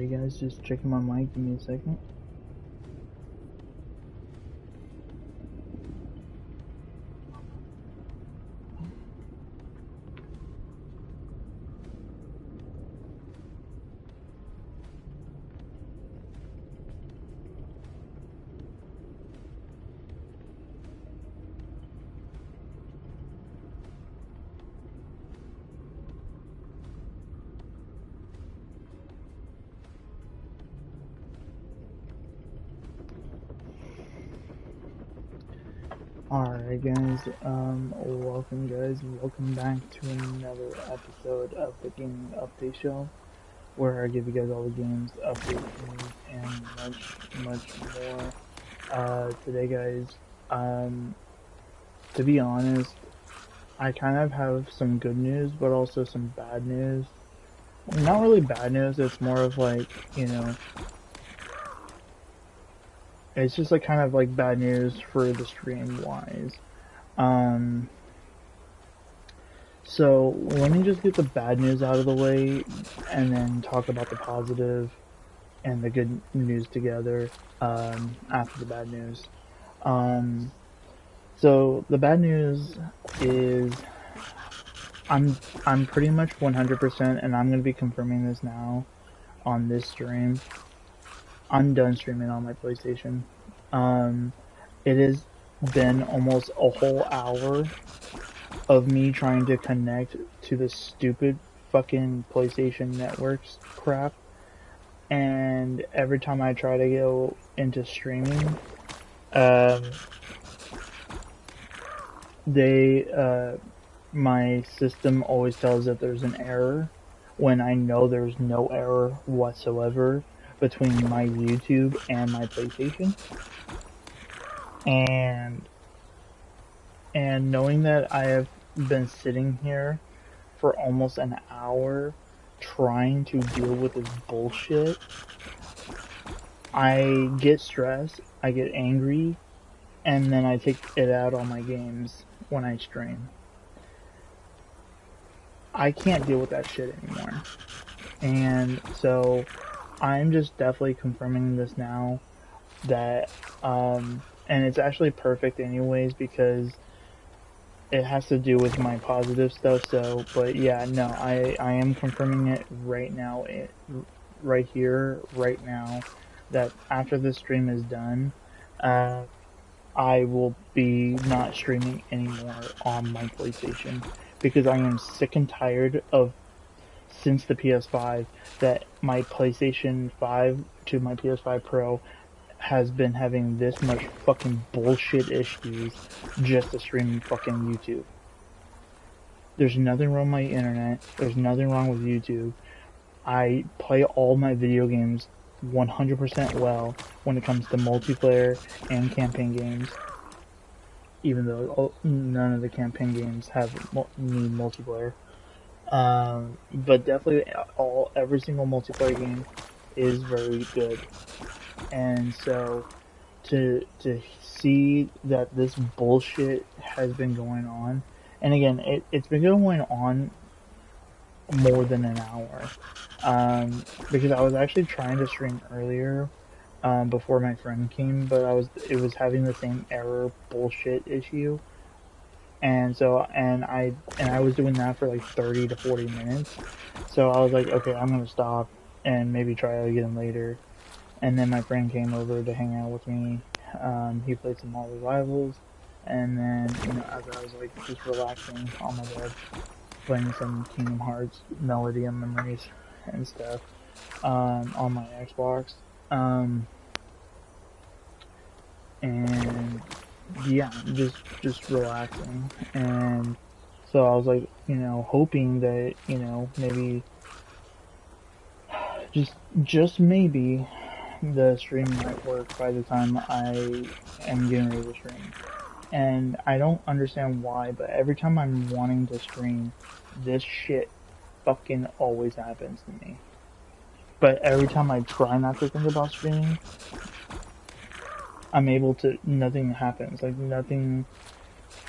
guys, just checking my mic. Give me a second. Alright guys, welcome back to another episode of the Gaming Update Show, where I give you guys all the games, updates, news, and much more. Today guys, to be honest, I kind of have some good news, but also some bad news. Not really bad news, it's more of like, it's just like kind of like bad news for the stream wise. So let me just get the bad news out of the way and then talk about the positive and the good news together after the bad news. So the bad news is I'm pretty much 100%, and I'm going to be confirming this now on this stream. I'm done streaming on my PlayStation. It has been almost a whole hour of me trying to connect to the stupid fucking PlayStation Networks crap, and every time I try to go into streaming, my system always tells that there's an error, when I know there's no error whatsoever between my YouTube and my PlayStation. And knowing that I have been sitting here for almost an hour trying to deal with this bullshit, I get stressed, I get angry, and then I take it out on my games when I stream. I can't deal with that shit anymore. And so I'm just definitely confirming this now that, and it's actually perfect anyways because it has to do with my positive stuff. So, but yeah, no, I am confirming it right now, right here, right now, that after this stream is done, I will be not streaming anymore on my PlayStation, because I am sick and tired of, since the PS5, that my PlayStation 5 to my PS5 Pro has been having this much fucking bullshit issues just to stream fucking YouTube. There's nothing wrong with my internet, there's nothing wrong with YouTube. I play all my video games 100% well when it comes to multiplayer and campaign games, even though none of the campaign games need multiplayer. But definitely every single multiplayer game is very good. And so to see that this bullshit has been going on, and again, it's been going on more than an hour, because I was actually trying to stream earlier, before my friend came, but it was having the same error bullshit issue. And so, and I was doing that for like 30 to 40 minutes. So I was like, okay, I'm gonna stop and maybe try it again later. And then my friend came over to hang out with me. He played some Marvel Rivals, and then, as I was like just relaxing on my bed, playing some Kingdom Hearts Melody and Memories and stuff, on my Xbox. And yeah, just relaxing. And so I was like, hoping that, maybe, just maybe, the stream might work by the time I am getting ready to stream. And I don't understand why, but every time I'm wanting to stream, this shit fucking always happens to me. But every time I try not to think about streaming, I'm able to, nothing happens. Like, nothing,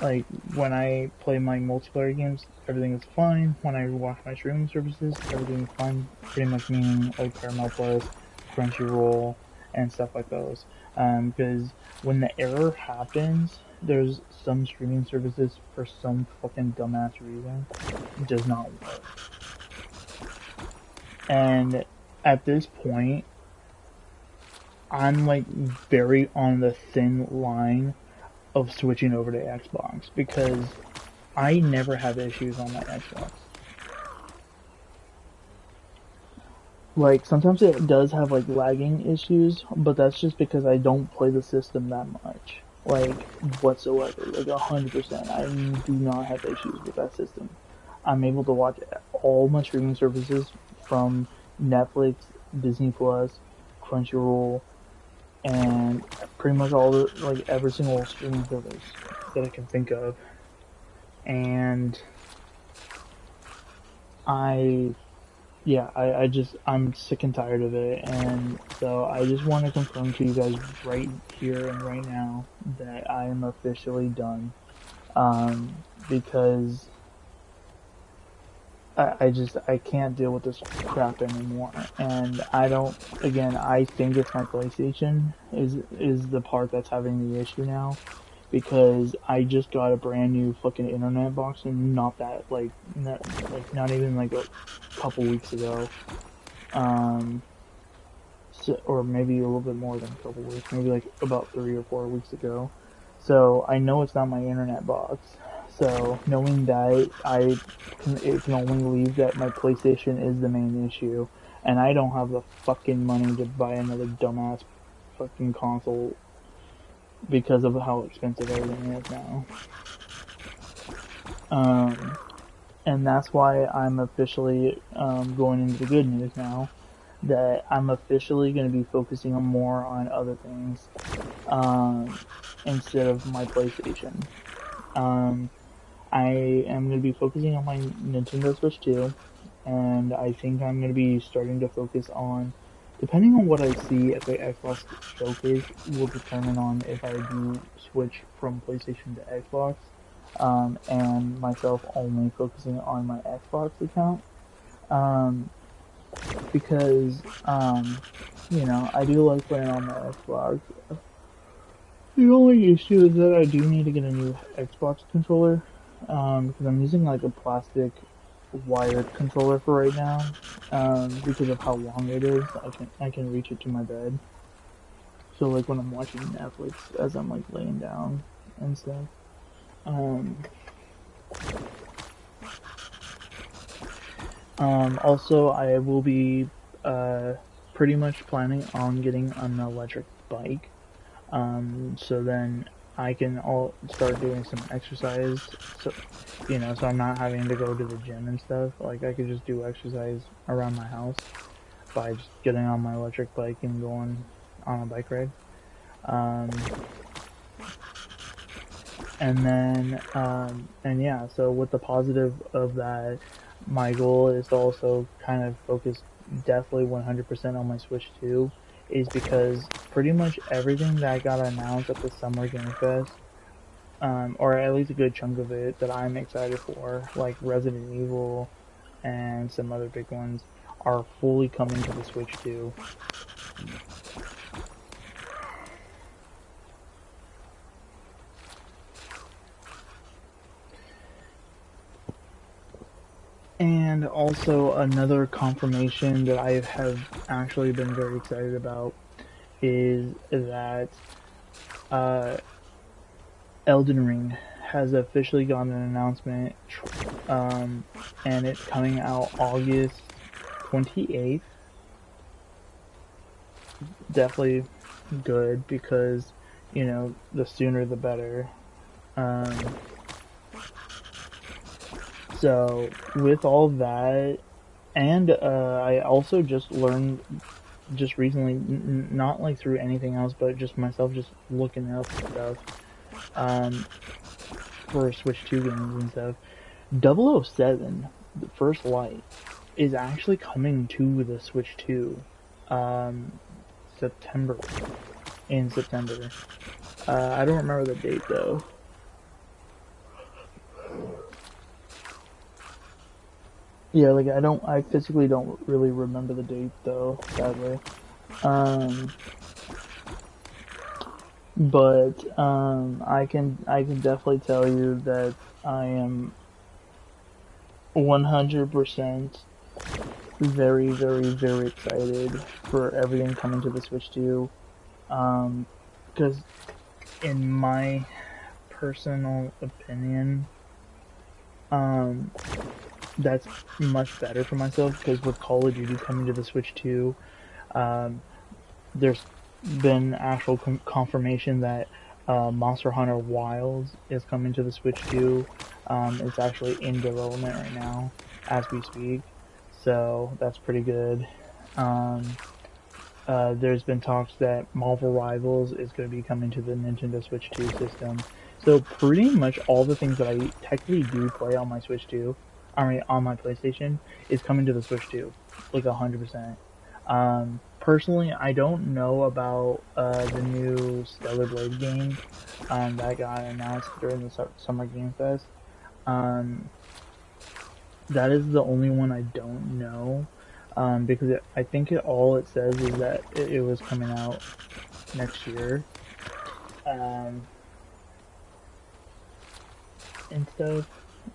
Like, when I play my multiplayer games, everything is fine. When I watch my streaming services, everything is fine. Pretty much meaning, like, Paramount Plus, Crunchyroll, and stuff like those. Because when the error happens, there's some streaming services, for some fucking dumbass reason, does not work. And at this point, I'm, like, very on the thin line of switching over to Xbox, because I never have issues on my Xbox. Like, sometimes it does have, like, lagging issues, but that's just because I don't play the system that much. Like, whatsoever. Like, 100%. I do not have issues with that system. I'm able to watch all my streaming services from Netflix, Disney Plus, Crunchyroll, and pretty much all the, like, every single streaming service that I can think of. And I I'm sick and tired of it, and so I just want to confirm to you guys right here and right now that I am officially done. Because I can't deal with this crap anymore, and I think it's my PlayStation is the part that's having the issue now, because I just got a brand new fucking internet box, and not even like a couple weeks ago. Um, so, or maybe a little bit more than a couple weeks, maybe like about 3 or 4 weeks ago. So I know it's not my internet box. So knowing that, it can only leave that my PlayStation is the main issue, and I don't have the fucking money to buy another dumbass fucking console because of how expensive everything is now. Um, and that's why I'm officially going into the good news now, that I'm officially going to be focusing on more on other things instead of my PlayStation. Um, I am going to be focusing on my Nintendo Switch 2, and I think I'm going to be starting to focus on, depending on what I see at the Xbox Showcase, will determine on if I do switch from PlayStation to Xbox, and myself only focusing on my Xbox account. Um, because I do like playing on my Xbox. The only issue is that I do need to get a new Xbox controller, because I'm using like a plastic wired controller for right now, because of how long it is. I can reach it to my bed. So like when I'm watching Netflix as I'm like laying down and stuff. Um, Also, I will be pretty much planning on getting an electric bike. So then I can all start doing some exercise. So, so I'm not having to go to the gym and stuff. Like, I could just do exercise around my house by just getting on my electric bike and going on a bike ride. Um, and yeah, so with the positive of that, my goal is to also kind of focus definitely 100% on my Switch 2, is because pretty much everything that got announced at the Summer Game Fest, or at least a good chunk of it that I'm excited for, like Resident Evil and some other big ones, are fully coming to the Switch 2. And also another confirmation that I have actually been very excited about is that uh, Elden Ring has officially gotten an announcement, and it's coming out August 28th. Definitely good, because, the sooner the better. Um, so with all that, and I also just learned just recently, not like through anything else, but just myself just looking up stuff, um, for Switch 2 games and stuff. 007, the First Light, is actually coming to the Switch 2, um, September, in September. I don't remember the date though. Yeah, like I physically don't really remember the date though, sadly. Um, but I can definitely tell you that I am 100% very, very, very excited for everything coming to the Switch 2. Because in my personal opinion, um, that's much better for myself. Because with Call of Duty coming to the Switch 2, um, there's been actual confirmation that Monster Hunter Wilds is coming to the Switch 2. It's actually in development right now as we speak, so that's pretty good. Um, there's been talks that Marvel Rivals is going to be coming to the Nintendo Switch 2 system. So pretty much all the things that I technically do play on my Switch 2, I mean on my PlayStation, is coming to the Switch 2, like 100%. Personally, I don't know about the new Stellar Blade game that got announced during the Summer Game Fest. Um, that is the only one I don't know, because I think all it says is that it was coming out next year, um, and stuff.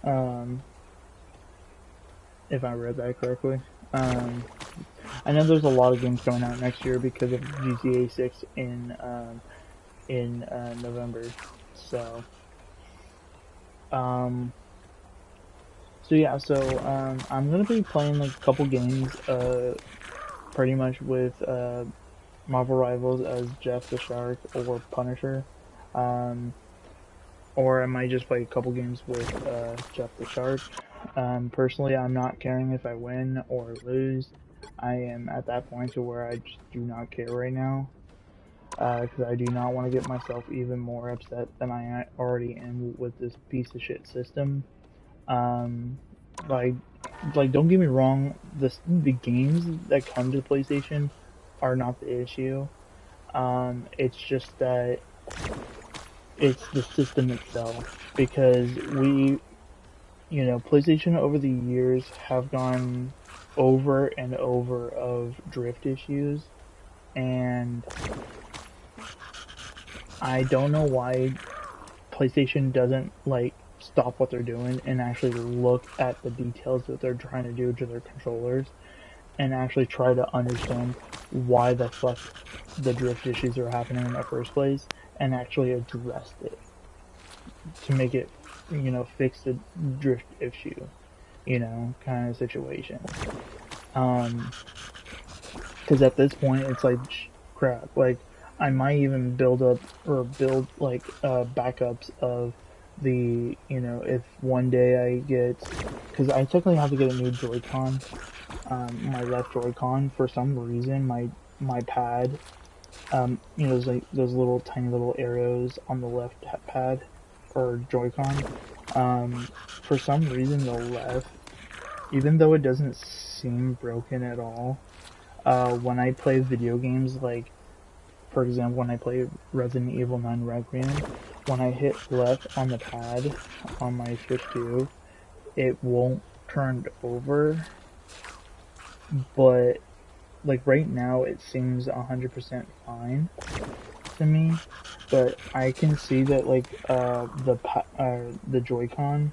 Um, if I read that correctly. Um, I know there's a lot of games coming out next year because of GTA 6 in November. So um, I'm gonna be playing like a couple games pretty much with Marvel Rivals as Jeff the Shark or Punisher. Um, or I might just play a couple games with Jeff the Shark. Personally, I'm not caring if I win or lose. I am at that point to where I just do not care right now, because I do not want to get myself even more upset than I already am with this piece of shit system. Um, like, don't get me wrong, the games that come to the PlayStation are not the issue. It's just that it's the system itself, because PlayStation over the years have gone over and over of drift issues, and I don't know why PlayStation doesn't like stop what they're doing and actually look at the details that they're trying to do to their controllers and actually try to understand why the fuck the drift issues are happening in the first place and actually address it to make it, fix the drift issue, kind of situation. Um, because at this point it's like crap. Like I might even build up or build like backups of the if one day I get, because I technically have to get a new Joy-Con, my left Joy-Con for some reason my pad, those like those little tiny little arrows on the left pad or Joy-Con, for some reason the left, even though it doesn't seem broken at all, when I play video games, like, for example, when I play Resident Evil 9 Requiem, when I hit left on the pad on my Switch 2, it won't turn over, but, like, right now it seems 100% fine to me, but I can see that, like, the Joy-Con,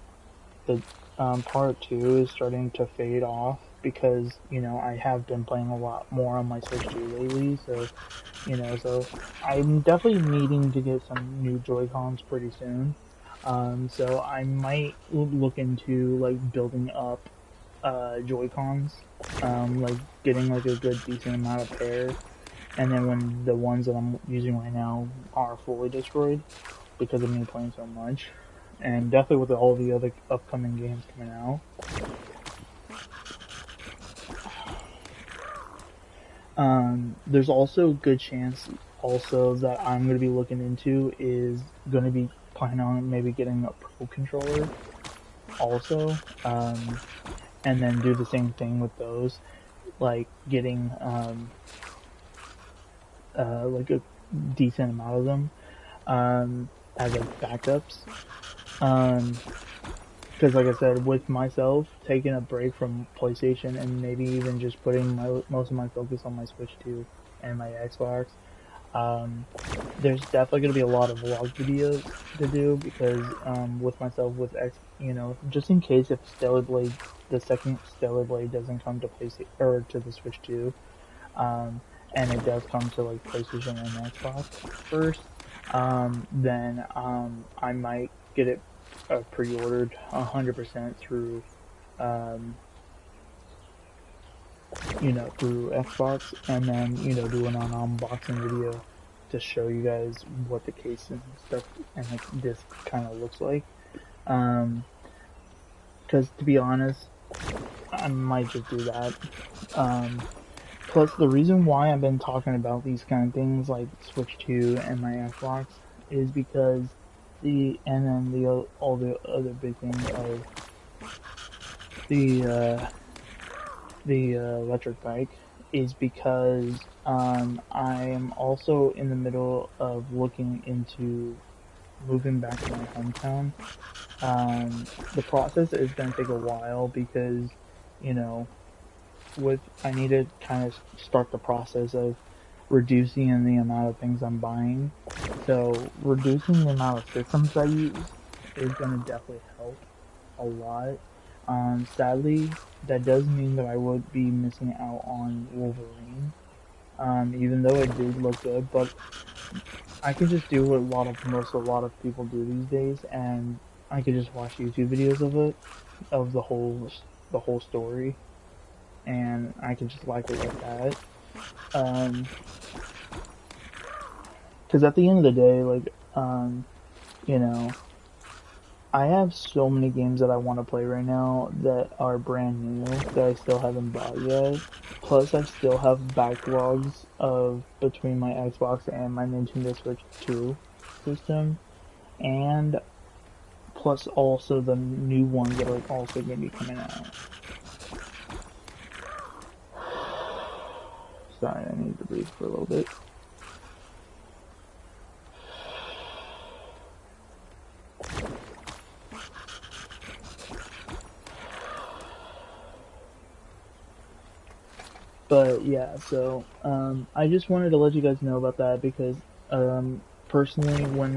the part 2 is starting to fade off because I have been playing a lot more on my Switch 2 lately, so I'm definitely needing to get some new Joy Cons pretty soon. So I might look into like building up Joy Cons, like getting like a good decent amount of pair, and then when the ones that I'm using right now are fully destroyed because of me playing so much, and definitely with all the other upcoming games coming out. There's also a good chance also that I'm going to be looking into is going to be planning on maybe getting a Pro controller also, and then do the same thing with those, like getting like a decent amount of them as like backups, because because like I said, with myself taking a break from PlayStation and maybe even just putting most of my focus on my Switch 2 and my Xbox, there's definitely going to be a lot of vlog videos to do because with myself with just in case if the second Stellar Blade doesn't come to PlayStation or to the Switch 2, and it does come to like PlayStation and Xbox first, then I might get it pre-ordered 100% through through Xbox, and then do an unboxing video to show you guys what the case and stuff and like this kind of looks like. Because to be honest, I might just do that. Plus, the reason why I've been talking about these kind of things like Switch 2 and my Xbox is because all the other big things of the electric bike is because I am also in the middle of looking into moving back to my hometown. The process is going to take a while because, I need to kind of start the process of reducing the amount of things I'm buying. So reducing the amount of systems I use is going to definitely help a lot. Sadly, that does mean that I would be missing out on Wolverine. Even though it did look good, but I could just do what a lot of people do these days, and I could just watch YouTube videos of it, of the whole story, and I could just like it like that. Because at the end of the day, like, you know, I have so many games that I want to play right now that are brand new that I still haven't bought yet. Plus, I still have backlogs of between my Xbox and my Nintendo Switch 2 system, and plus also the new ones that are also going to be coming out. Sorry, I need to breathe for a little bit. But yeah, so I just wanted to let you guys know about that because personally, when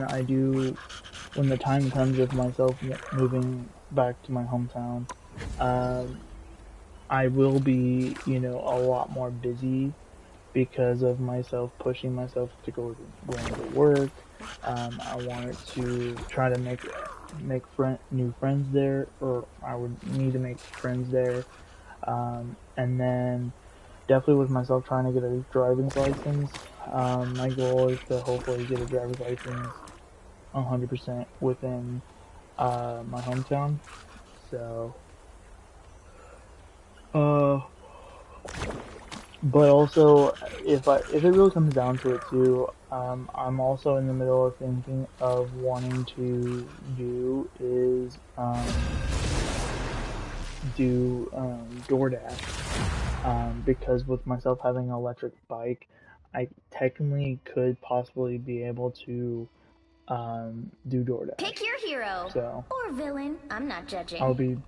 the time comes of myself moving back to my hometown, I will be, a lot more busy because of myself pushing myself to going to work. I wanted to try to make new friends there, or I would need to make friends there, and then definitely with myself trying to get a driver's license. My goal is to hopefully get a driver's license 100% within my hometown. So, but also if it really comes down to it too, I'm also in the middle of thinking of wanting to do DoorDash. Because with myself having an electric bike, I technically could possibly be able to do DoorDash. Pick your hero or villain. I'm not judging. I'll be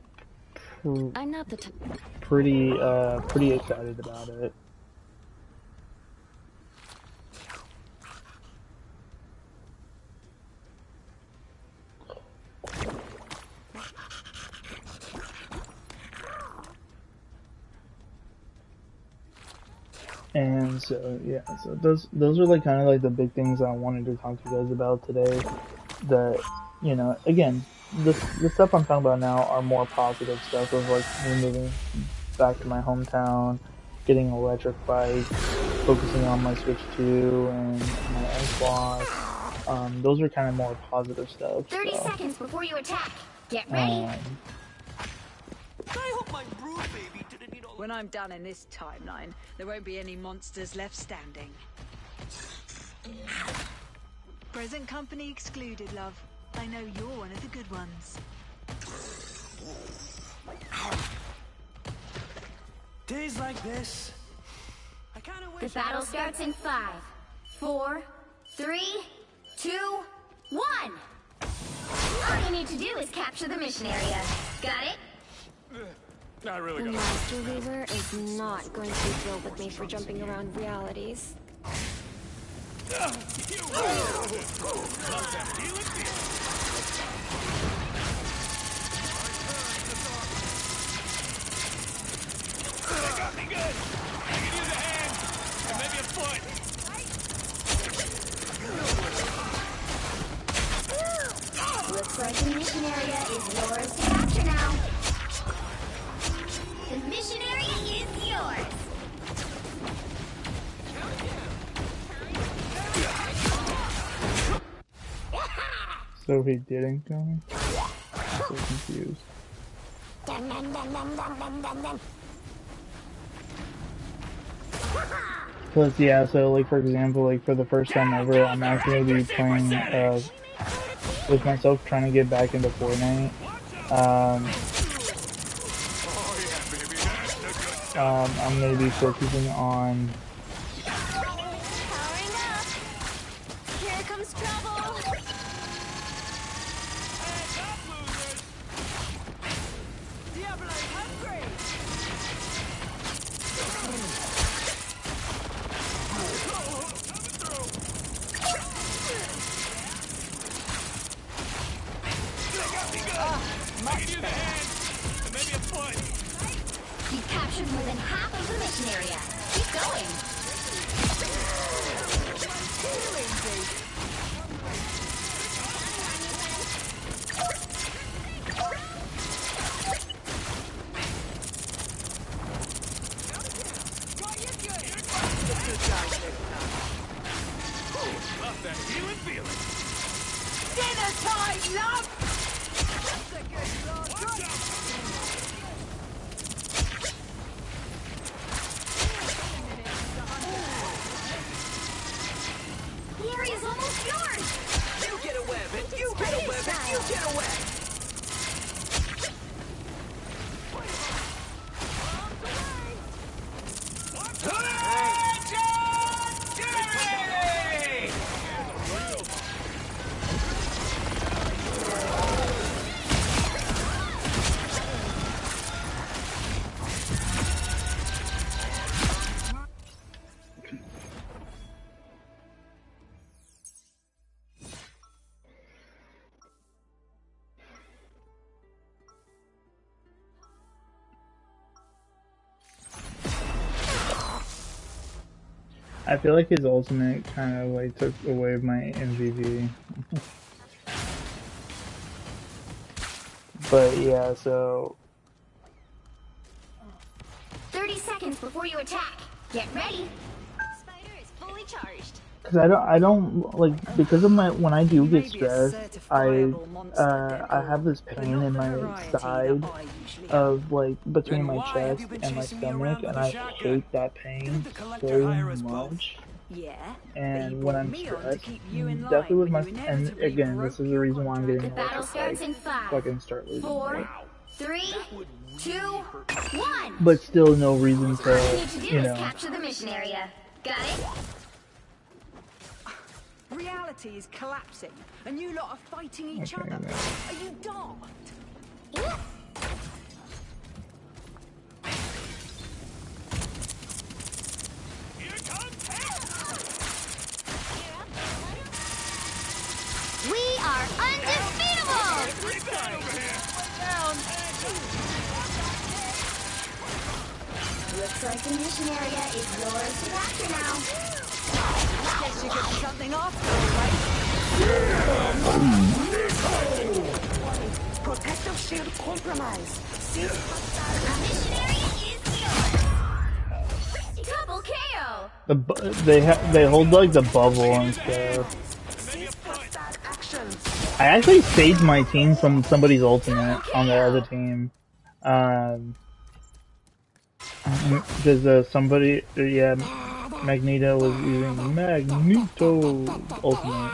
I'm not the pretty excited about it. And so yeah, so those are like kind of like the big things I wanted to talk to you guys about today. That again, the stuff I'm talking about now are more positive stuff of like me moving back to my hometown, getting an electric bike, focusing on my Switch 2 and my Xbox. Those are kind of more positive stuff. 30 seconds before you attack. Get ready. I hope my brood baby didn't need all. When I'm done in this timeline, there won't be any monsters left standing. Present company excluded, love. I know you're one of the good ones. Days like this, I kind of wish. The battle starts in 5, 4, 3, 2, 1. All you need to do is capture the mission area. Got it? I really The gotta. Master Weaver is not going to be thrilled with me for jumping around realities. That got me good. I can use a hand and maybe a foot. Looks like the mission area is yours to capture now. The mission area is yours. So he didn't kill me? I'm so confused. Plus, yeah, so like for example, like for the first time ever, I'm actually gonna be playing with myself trying to get back into Fortnite. I'm gonna be focusing on Powering up. Here comes trouble. Heads up, losers. Diablo hungry! I can use a hand and maybe a foot. You've captured more than half of the mission area. Keep going. Love that healing feeling. Dinner time, love! The area's almost yours. You get a weapon. You get a weapon. You get a weapon. I feel like his ultimate kind of like took away my MVP. But yeah, so 30 seconds before you attack. Get ready. Spider is fully charged. because I don't like because of my when I do get Maybe a stressed, certifiable monster, I have this but pain not in the my variety side that I usually of like between Then my why have chest you been and my chasing me stomach, around and with a I shotgun? hate that pain Didn't the collector so hire us both? much. Yeah, And but when he I'm brought me on to stressed, keep you in definitely line with my when you and inevitably again, broke this is the your reason why I'm getting The more battle to starts like in 5, fucking start losing 4, weight. 3, 2, 1. But still, no reason All you to need to do you is know. capture the mission area. Got it? Reality is collapsing, and you lot are fighting each Okay, other. man. Are you daft? Here comes hell. We are undefeatable! Pretty bad over here. Looks like the mission area is yours to capture now. Guess you get something after all, right? Protective shield compromised. The mission area is yours. Double KO! They hold like the bubble and stuff. Maybe a foot. I actually saved my team from somebody's ultimate on the other team. Because somebody, yeah, Magneto was using Magneto ultimate.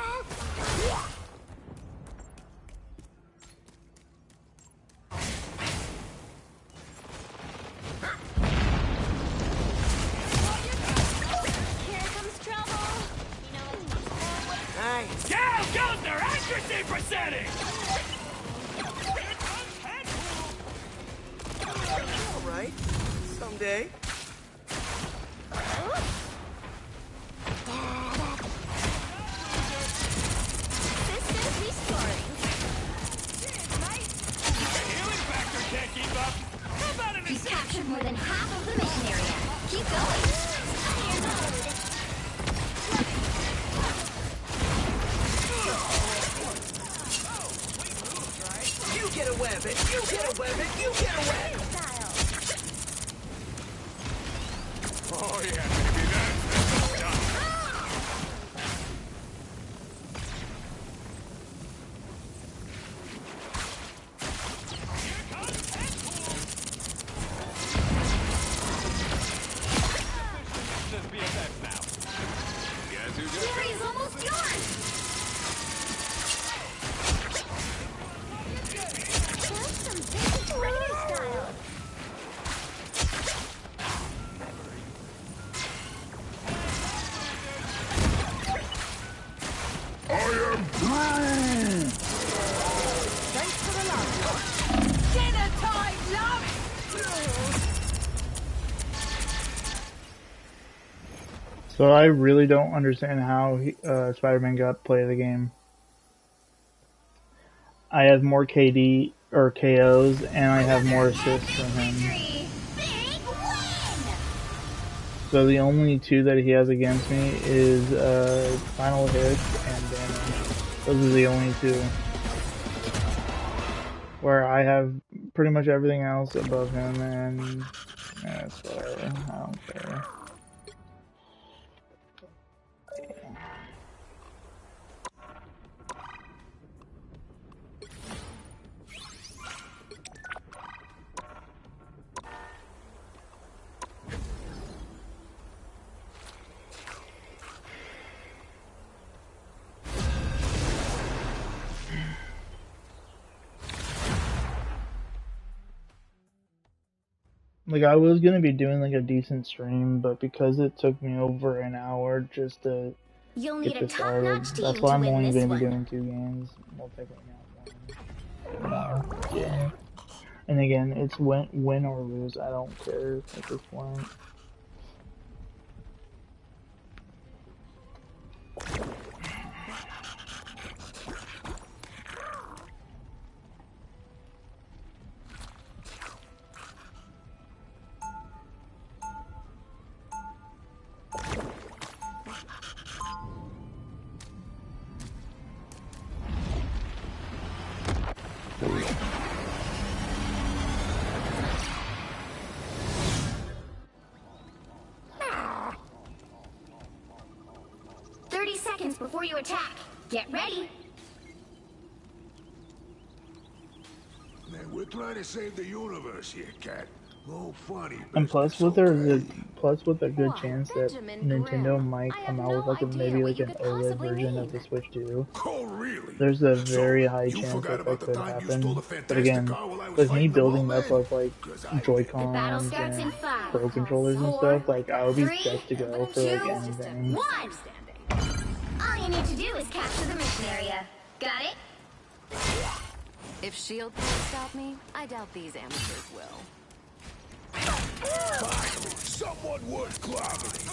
Here comes trouble. Gal, Gelsner, accuracy percentage. Here comes head pool. long day. Systems restoring. Healing factor can't keep up. How about an You've captured more than half of the mission area. Keep going. Fire mode. You get a weapon, you get a weapon, you get a weapon! Style. Oh yeah, maybe that's done. Says BFF now. Guess who just Victory is almost yours! Just some basic fighter style. Thanks for the love. Dinner time, love! So I really don't understand how Spider-Man got to play the game. I have more KD or KOs, and I have more assists from him. Victory! Big win! So the only two that he has against me is final hits and damage. Those are the only two. Where I have pretty much everything else above him, and that's whatever. I don't care. Like, I was gonna be doing like a decent stream, but because it took me over an hour just to You'll need get a this started, top-notch team that's to why I'm win only this gonna be one. doing 2 games. Well, technically not one. Yeah. And again, it's win or lose. I don't care at this point. Before you attack, get ready. Man, we're trying to save the universe here, Cat. No funny. And plus, with a good Why, chance that Benjamin Nintendo Grimm, might I come have out with no like an idea what you OLED could possibly version mean. of the Switch 2. Oh, really? There's a very high you chance forgot that about that the could time you stole happen. the But fantastic again, car while I was with me fighting the building up Mole of like Man? 'Cause I The battle Joy-Cons starts in and 5, Pro controllers and 4, stuff, like I would be 3, set to go for like 2, anything. 1. All you need to do is capture the mission area. Got it? If S.H.I.E.L.D. can't stop me, I doubt these amateurs will. Finally, someone worth clobbering.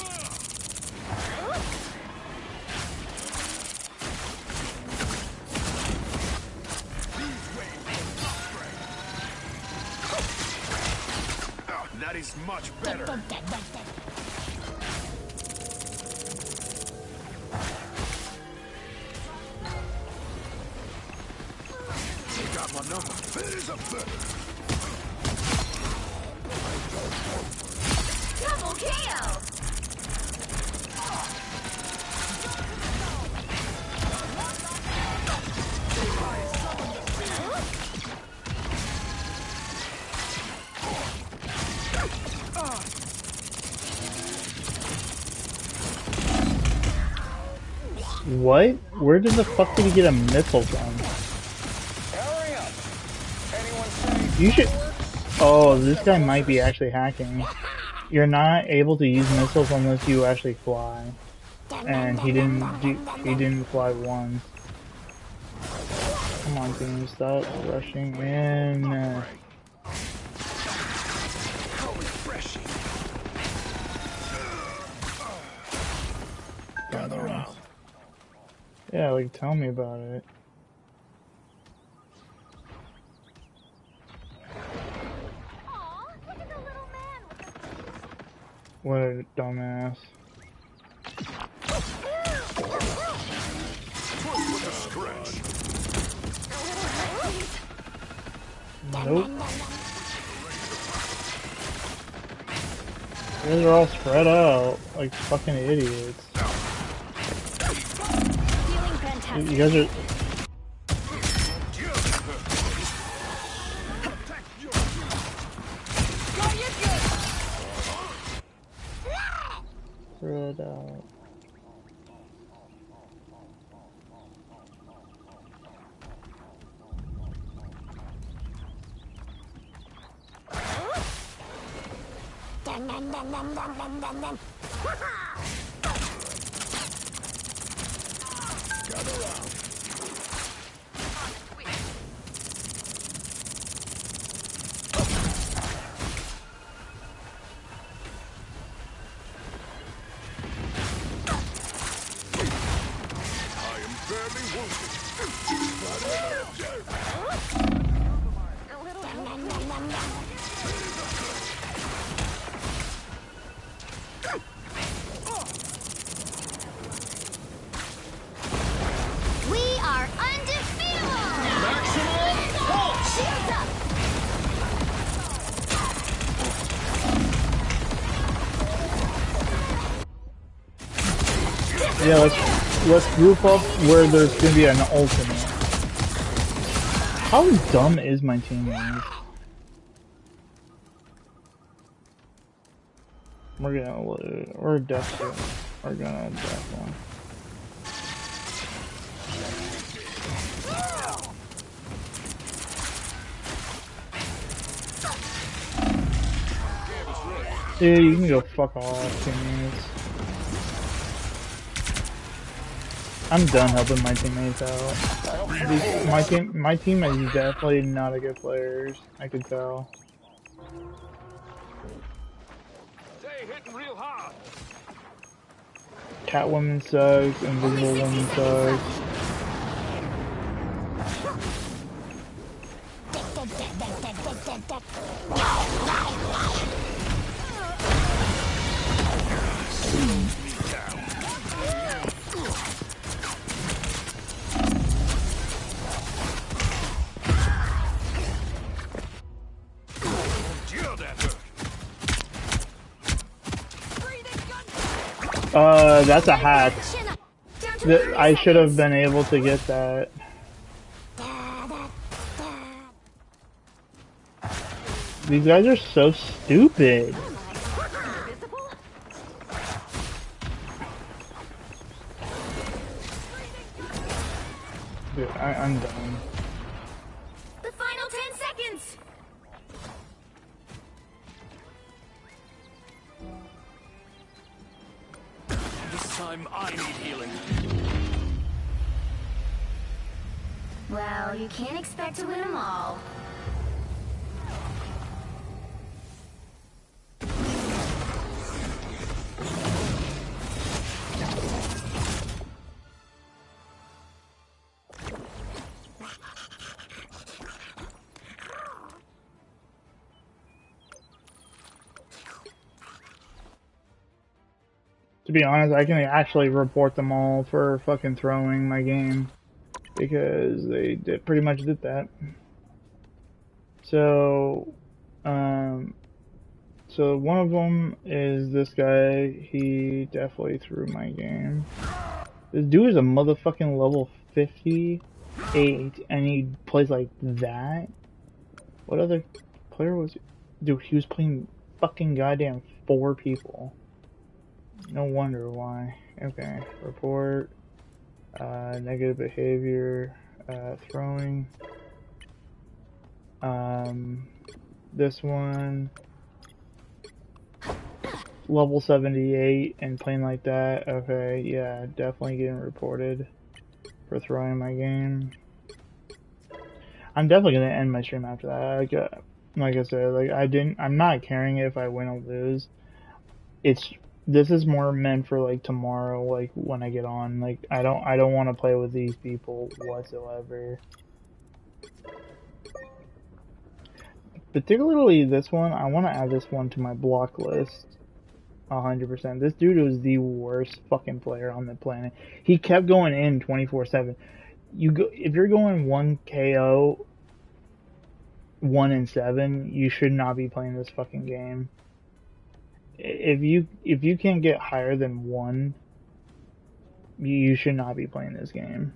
Oh, that is much better. You got my number. There's a better. Double KO! What? Where did the fuck did he get a missile from? Hurry up. Anyone say You should. Oh, this guy might be actually hacking. You're not able to use missiles unless you actually fly, and he didn't fly once. Come on, team, stop rushing in. How refreshing. going on. Yeah, like, tell me about it. What a dumbass. Nope. You guys are all spread out like fucking idiots. Feeling fantastic. You guys are. Spread out. We are undefeatable! Shields up! Yeah, let's group up where there's gonna be an ultimate. How dumb is my teammate? We're gonna loot. We're definitely. We're gonna definitely. Dude, you can go fuck off, teammates. I'm done helping my teammates out. My team is definitely not a good players. I can tell. Stay hitting real hard. Catwoman sucks. Invisible Woman sucks. That's a hack. I should have been able to get that. These guys are so stupid. Dude, I'm done. The final 10 seconds! This time I need healing. Well, you can't expect to win them all. To be honest, I can actually report them all for fucking throwing my game. Because they pretty much did that. So, so one of them is this guy. He definitely threw my game. This dude is a motherfucking level 58, and he plays like that. What other player was he? Dude, he was playing fucking goddamn 4 people. No wonder why. Okay, report. Negative behavior, throwing. This one, level 78 and playing like that. Okay, yeah, definitely getting reported for throwing my game. I'm definitely gonna end my stream after that. Like I said, like I'm not caring if I win or lose. It's This is more meant for like tomorrow, like when I get on. Like I don't want to play with these people whatsoever. Particularly this one, I want to add this one to my block list. 100%. This dude was the worst fucking player on the planet. He kept going in 24/7. You go if you're going 1 KO, 1 and 7, you should not be playing this fucking game. If you can't get higher than 1, you should not be playing this game.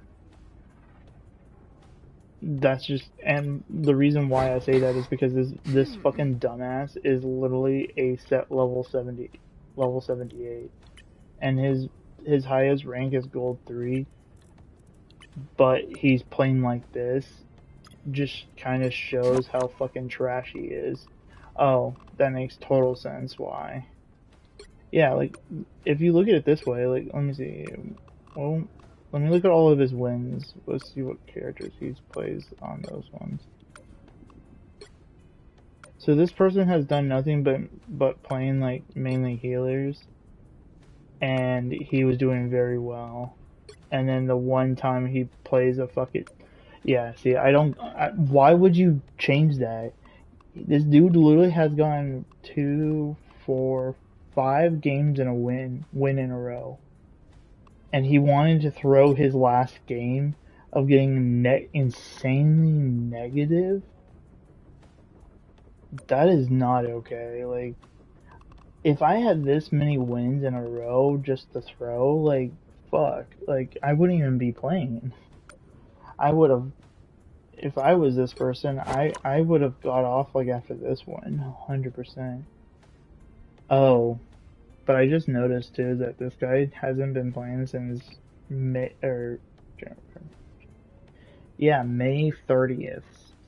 That's just, and the reason why I say that is because this fucking dumbass is literally a set level 78, and his highest rank is gold 3, but he's playing like this. Just kind of shows how fucking trash he is. Oh, that makes total sense why. Yeah, like, if you look at it this way, like, let me see. Well, let me look at all of his wins. Let's see what characters he plays on those ones. So this person has done nothing but playing, like, mainly healers. And he was doing very well. And then the one time he plays a fucking... Yeah, see, why would you change that? This dude literally has gone 2, 4, 5 games in a win in a row. And he wanted to throw his last game of getting insanely negative. That is not okay. Like, if I had this many wins in a row just to throw, like, fuck. Like, I wouldn't even be playing. I would have, if I was this person, I would have got off, like, after this one, 100%. Oh, but I just noticed, too, that this guy hasn't been playing since May 30th.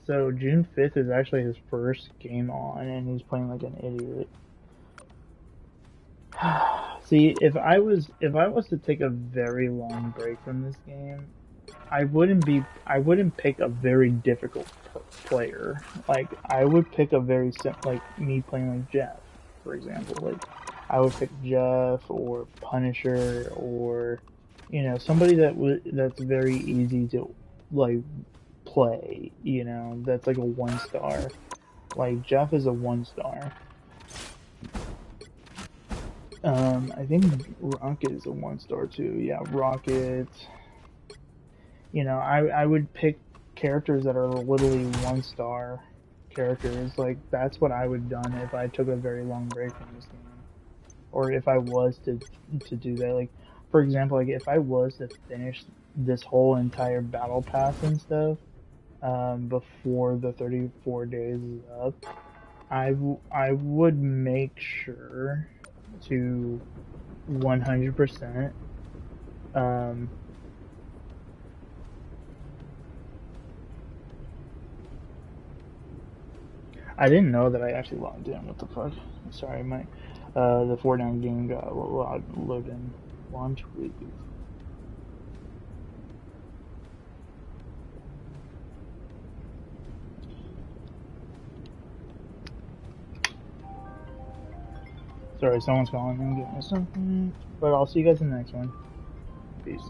So June 5th is actually his first game on, and he's playing like an idiot. See, if I was to take a very long break from this game, I wouldn't pick a very difficult player. Like, I would pick a very like me playing like Jeff, for example. Like, I would pick Jeff or Punisher, or, you know, somebody that's very easy to, like, play, you know, that's like a 1-star. Like, Jeff is a 1-star. I think Rocket is a 1-star too. Yeah, Rocket. You know, I would pick characters that are literally 1-star characters. Like, that's what I would have done if I took a very long break from this game. Or if I was to do that. Like, for example, like, if I was to finish this whole entire battle pass and stuff, before the 34 days is up, I would make sure to 100%, I didn't know that I actually logged in. What the fuck? Sorry, the 4-down game got loaded in. Launch review. Sorry, someone's calling me. I'm getting something. But I'll see you guys in the next one. Peace.